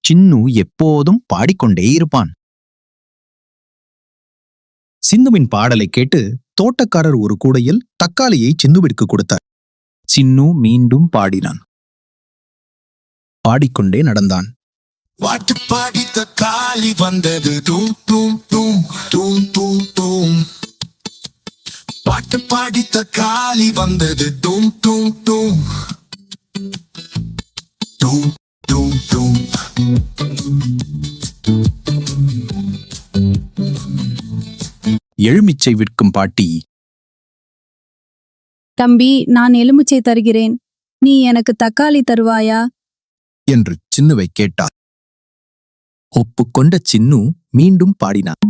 சின்னு எப்போதும் பாடிக்கொண்டே இருப்பான். சின்னுவின் பாடலை கேட்டு தோட்டக்காரர் ஒரு கூடையில் தக்காளியை சின்னுவிற்கு கொடுத்தார். சின்னு மீண்டும் பாடினான். பாடிக்கொண்டே நடந்தான். பாட்டு பாடி தக்காளி வந்தது டூம் டூம் டூம் டூம் டூம் டூம். பாட்டு பாடி தக்காளி வந்தது டூம் டூம் டூம் டூம் டூம் டூம். எலுமிச்சை விற்கும் பாட்டி, தம்பி, நான் எலுமிச்சை தருகிறேன், நீ எனக்கு தக்காளி தருவாயா என்று சின்னுவை கேட்டார். ஒப்புக்கொண்ட சின்னு மீண்டும் பாடினார்.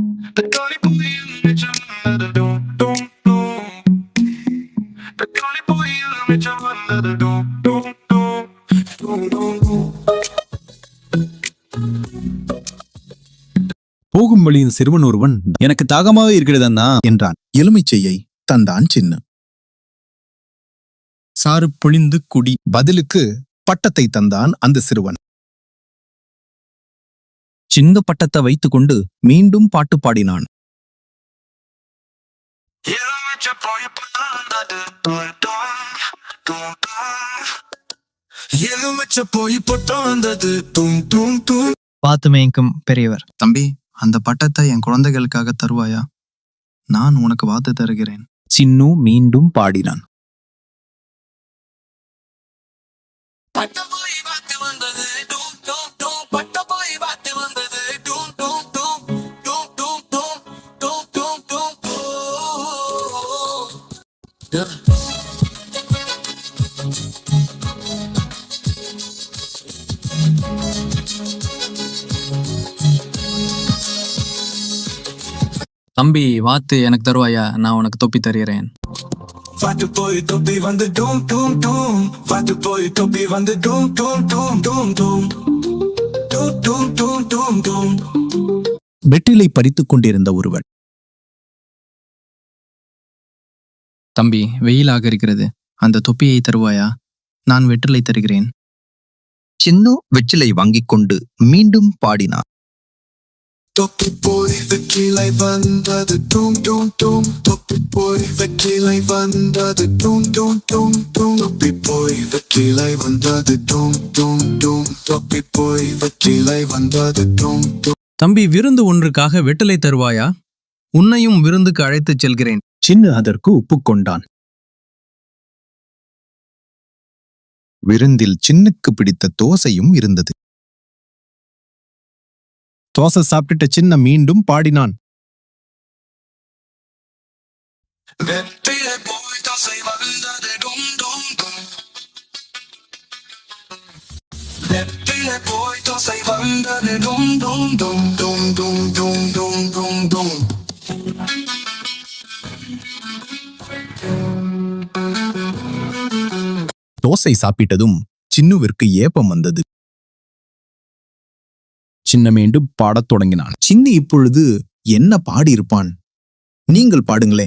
போகும் வழியின் சிறுவன் ஒருவன், எனக்கு தாகமாக இருக்கிறது அண்ணா என்றான். எலுமிச்சையை தந்தான் சின்னு. சாறு பொழிந்து குடி. பதிலுக்கு பட்டத்தை தந்தான் அந்த சிறுவன். சின்ன பட்டத்தை வைத்துக் கொண்டு மீண்டும் பாட்டு பாடினான். பார்த்து மேய்க்கும் பெரியவர். தம்பி, அந்த பட்டத்தை என் குழந்தைகளுக்காக தருவாயா? நான் உனக்கு வாத்து தருகிறேன். சின்னு மீண்டும் பாடினான். தம்பி, வாத்து எனக்கு தருவாயா? நான் உனக்கு தொப்பி தருகிறேன். வாட்டு போய் தொப்பி வந்து டூம் டூம் டூம். வாட்டு போய் தொப்பி வந்து டூம் டூம் டூம் டூம் டூம் டூம் டூம் டூம் டூம் டூம். வெற்றிலை பறித்துக் கொண்டிருந்த ஒருவன், தம்பி, வெயிலாக இருக்கிறது, அந்த தொப்பியை தருவாயா? நான் வெற்றிலை தருகிறேன். சின்னு வெற்றிலை வாங்கிக் கொண்டு மீண்டும் பாடினார். தொப்பி போய் வெற்றிலை வந்தது டூம் டூம் டூம். தொப்பி போய் வெற்றிலை வந்தது டூம் டூம் டூம் டூம். தொப்பி போய் வெற்றிலை வந்தது டூம் டூம் டூம். தொப்பி போய் வெற்றிலை வந்தது டூம் டூம். தம்பி, விருந்து ஒன்றுக்காக வெற்றிலை தருவாயா? உன்னையும் விருந்துக்கு அழைத்துச் செல்கிறேன். சின்னு அதற்கு ஒப்புக்கொண்டான். விருந்தில் சின்னுக்கு பிடித்த தோசையும் இருந்தது. தோசை சாப்பிட்ட சின்ன மீண்டும் பாடினான். வெற்றிலை போய் தோசை வந்தது டும் டும் டும். வெற்றிலை போய் தோசை வந்தது டும் டும் டும் டும் டும் டும் டும் டும் டும். தோசை சாப்பிட்டதும் சின்னுவிற்கு ஏப்பம் வந்தது. சின்ன மீண்டும் பாடத் தொடங்கினான். சின்னு இப்பொழுது என்ன பாடியிருப்பான்? நீங்கள் பாடுங்களே.